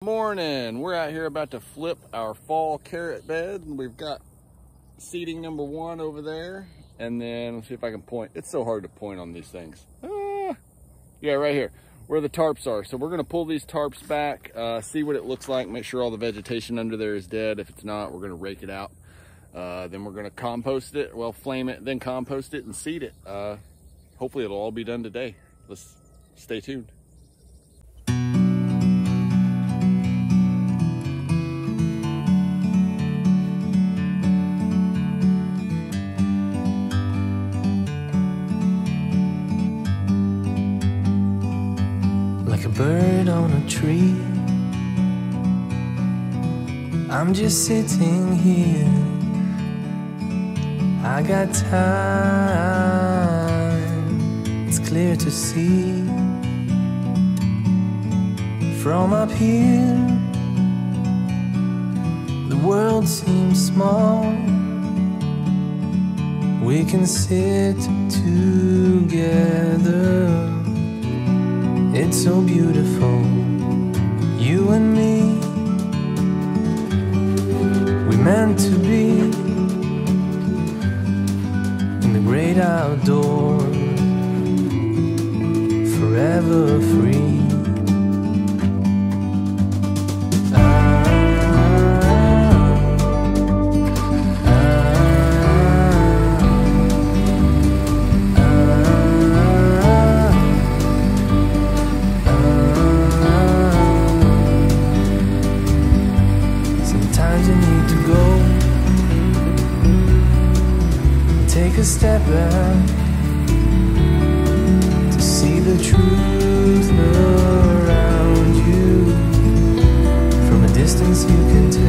Morning. We're out here about to flip our fall carrot bed. We've got seeding number 1 over there, and then let's see if I can point. It's so hard to point on these things. Yeah, right here where the tarps are. So we're going to pull these tarps back, see what it looks like, make sure all the vegetation under there is dead. If it's not, we're going to rake it out. Then we're going to compost it, well, flame it, then compost it and seed it. Hopefully it'll all be done today. Let's stay tuned. Like a bird on a tree, I'm just sitting here. I got time, it's clear to see. From up here, the world seems small. We can sit together. It's so beautiful, you and me. We meant to be in the great outdoors, forever free. Take a step back to see the truth around you. From a distance you can tell.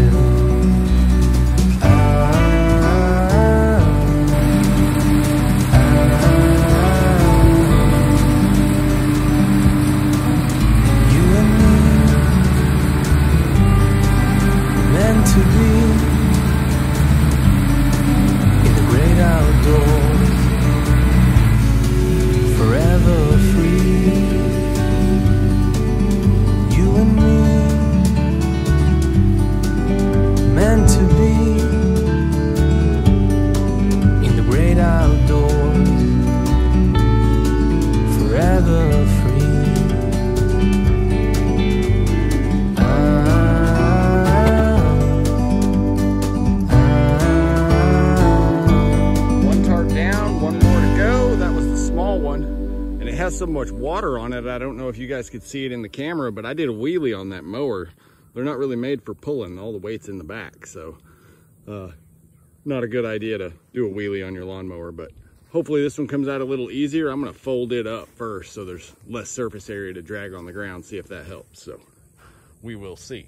You and me, meant to be outdoors, forever free. You and me, meant to be in the great outdoors, forever free. Has so much water on it, I don't know if you guys could see it in the camera, but I did a wheelie on that mower. They're not really made for pulling, all the weight's in the back, so not a good idea to do a wheelie on your lawnmower, but hopefully this one comes out a little easier. I'm going to fold it up first so there's less surface area to drag on the ground, see if that helps. So we will see.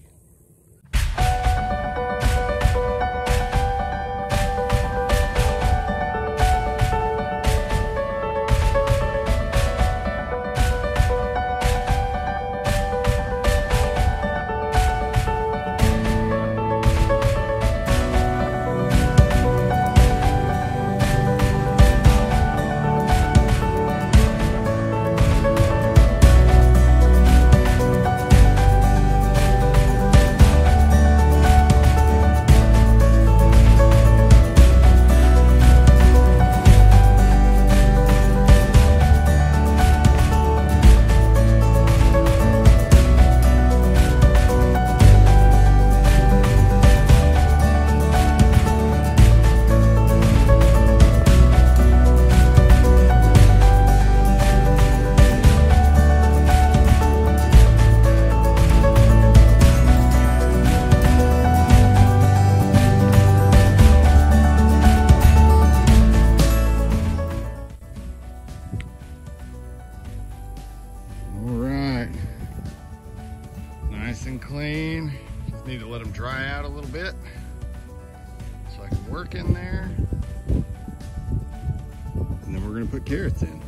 Nice and clean. Just need to let them dry out a little bit so I can work in there. And then we're going to put carrots in.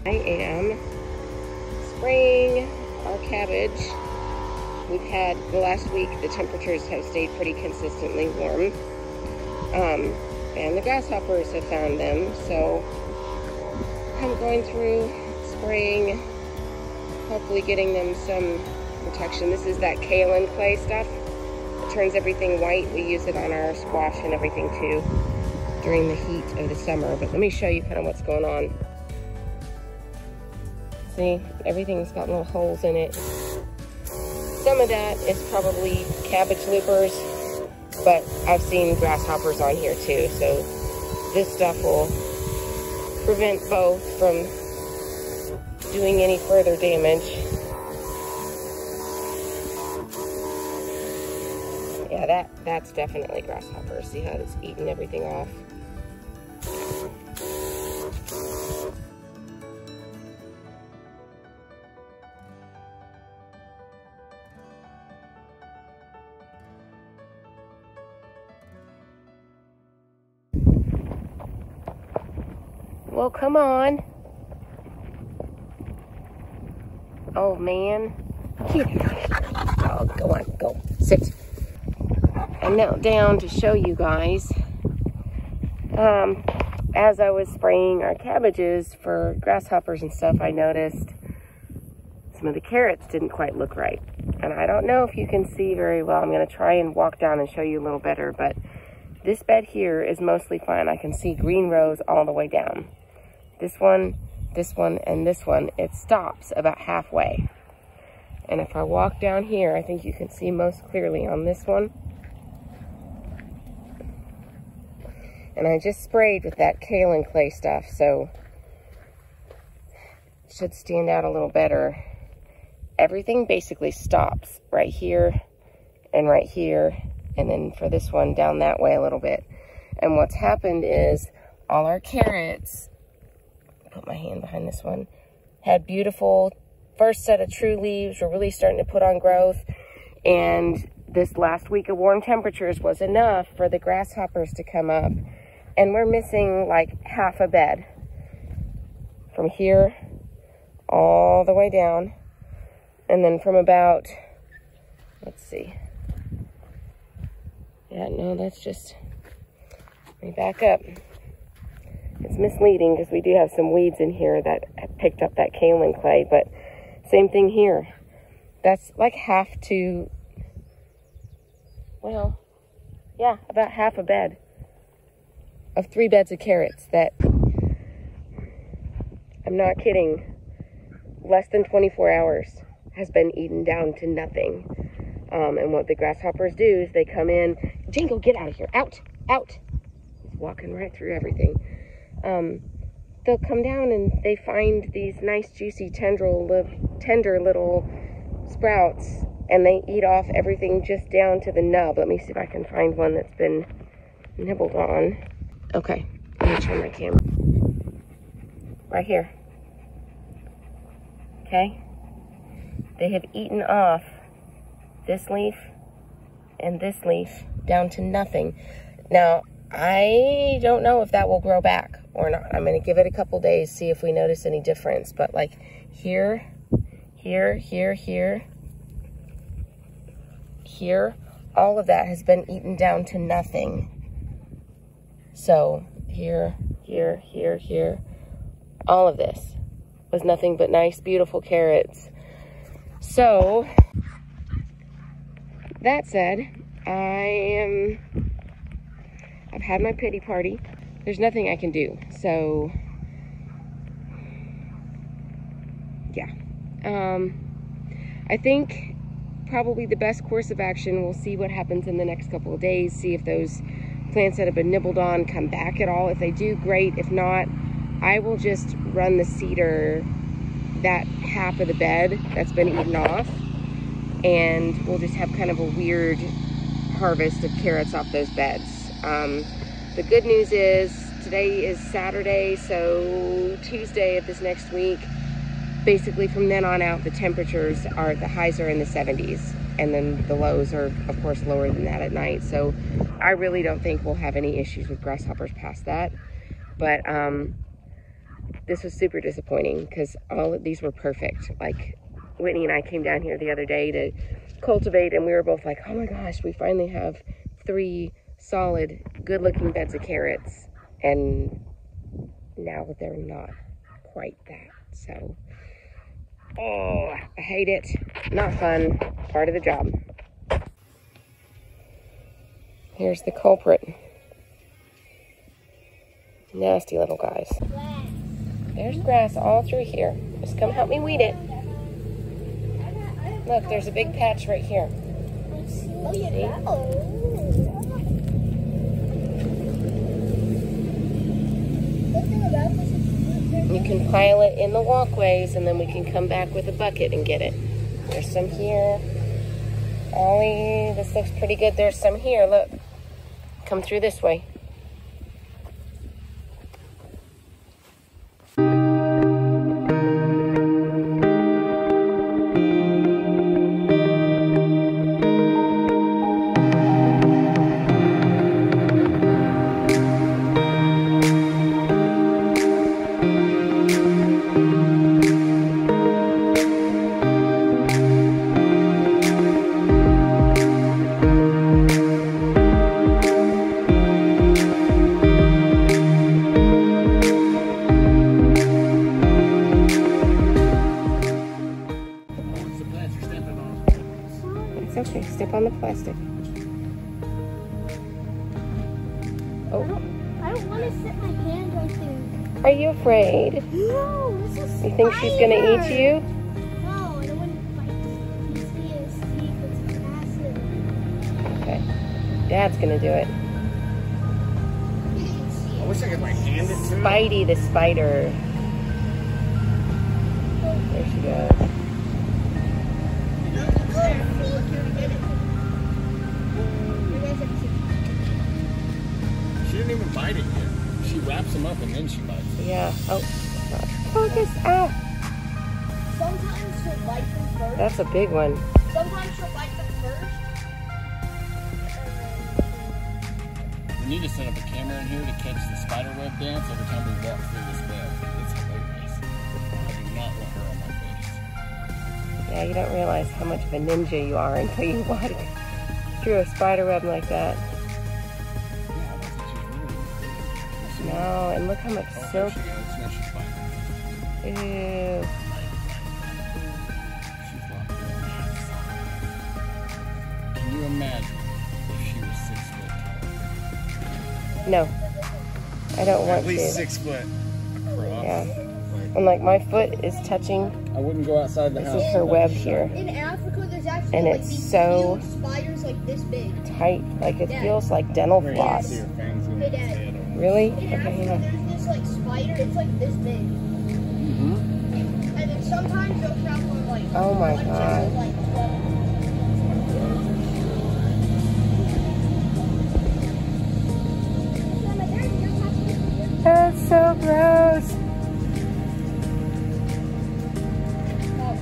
I am spraying our cabbage we've had, the last week, the temperatures have stayed pretty consistently warm. And the grasshoppers have found them, so I'm going through spraying, hopefully getting them some protection. This is that kaolin clay stuff. It turns everything white. We use it on our squash and everything too during the heat of the summer. But let me show you kind of what's going on. See, everything's got little holes in it. Some of that is probably cabbage loopers, but I've seen grasshoppers on here too, so this stuff will prevent both from doing any further damage. Yeah, that's definitely grasshoppers. See how it's eating everything off? Well, come on. Oh, man. Here. Oh, go on. Go. Sit. I knelt down to show you guys. As I was spraying our cabbages for grasshoppers and stuff, I noticed some of the carrots didn't quite look right. And I don't know if you can see very well. I'm going to try and walk down and show you a little better, but this bed here is mostly fine. I can see green rows all the way down. This one, and this one, it stops about halfway. And if I walk down here, I think you can see most clearly on this one. And I just sprayed with that kaolin clay stuff, so it should stand out a little better. Everything basically stops right here, and then for this one down that way a little bit. And what's happened is all our carrots, put my hand behind this one, had beautiful first set of true leaves, were really starting to put on growth, and this last week of warm temperatures was enough for the grasshoppers to come up, and we're missing like half a bed from here all the way down, and then from about, let's see, yeah, no, that's just, let me back up. It's misleading because we do have some weeds in here that have picked up that kaolin clay, but same thing here. That's like half to, well, yeah, about half a bed of 3 beds of carrots that, I'm not kidding, less than 24 hours has been eaten down to nothing. And what the grasshoppers do is they come in, Jingle, get out of here, out. He's walking right through everything. They'll come down and they find these nice juicy tender little sprouts, and they eat off everything just down to the nub. Let me see if I can find one that's been nibbled on. Okay, let me turn my camera. Right here. Okay? They have eaten off this leaf and this leaf down to nothing. Now, I don't know if that will grow back or not. I'm going to give it a couple days, see if we notice any difference. But like here, all of that has been eaten down to nothing. So here, all of this was nothing but nice, beautiful carrots. So that said, I've had my pity party. There's nothing I can do. So, yeah. I think probably the best course of action, we'll see what happens in the next couple of days, see if those plants that have been nibbled on come back at all. If they do, great. If not, I will just run the cedar, that half of the bed that's been eaten off, and we'll just have kind of a weird harvest of carrots off those beds. The good news is today is Saturday, so Tuesday of this next week, basically from then on out, the temperatures are, the highs are in the 70s, and then the lows are of course lower than that at night. So I really don't think we'll have any issues with grasshoppers past that. But this was super disappointing because all of these were perfect. Like Whitney and I came down here the other day to cultivate, and we were both like, oh my gosh, we finally have 3 solid, good-looking beds of carrots, and now they're not quite that. So, oh, I hate it. Not fun. Part of the job. Here's the culprit. Nasty little guys. There's grass all through here. Just come help me weed it. Look, there's a big patch right here. Oh, yeah. You can pile it in the walkways, and then we can come back with a bucket and get it. There's some here. Ollie, this looks pretty good. There's some here, look. Come through this way. Okay, step on the plastic. Oh. I don't want to sit my hand right there. Are you afraid? No, this is You think she's gonna eat you? No, I don't want to fight. You see his teeth, it's massive. Okay. Dad's gonna do it. I wish I could like hand it to her. Spidey the spider. There she goes. She didn't even bite it yet. She wraps them up and then she bites it. Yeah. Oh. Focus. Ah. Sometimes she'll bite them first. That's a big one. Sometimes she'll bite them first. We need to set up a camera in here to catch the spider web dance every time we walk through this web. It's hilarious. I do not want her on my face. Yeah, you don't realize how much of a ninja you are until you walk through a spider web like that. Yeah, I don't think she's really good. No, and look how much Oh, there silk. she goes. Now she's biting. Ew. She's locked in. Can you imagine if she was 6 foot tall? No, I don't want At least to. 6 foot across. Yeah. And like my foot is touching. I wouldn't go outside the This house. is her web here. In Africa, there's actually And like it's these so huge spiders like this big. tight, like it Yeah. feels like dental Where you floss. see her fangs in Hey, its Dad. head. Really? In Okay, Africa, hang on. there's this like spider. It's like this big. Mm-hmm. And then sometimes they'll travel like. Oh my one, two, God. like, 12. That's so gross.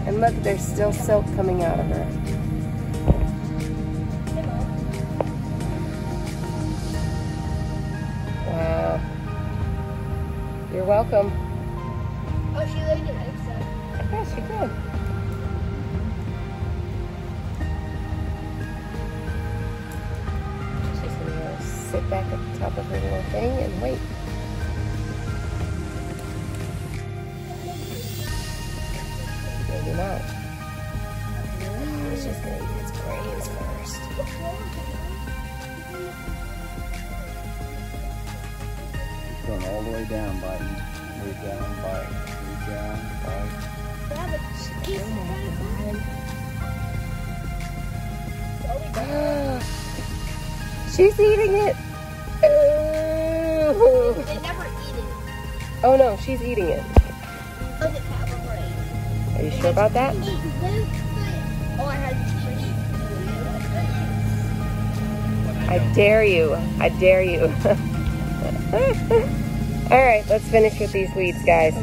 And look, there's still silk coming out of her. Wow. You're welcome. Oh, she laid an egg set. Yeah, she did. She's gonna sit back at the top of her little thing and wait. Maybe not. She's gonna eat its brains first. She's going all the way down, biting. Move down, bite. Move down, bite. Yeah, but she's She's eating it. Ooh. They never eat it. Oh no, she's eating it. Doesn't have a brain. Are you sure about that? Oh, I had I dare you. I dare you. All right, let's finish with these weeds, guys.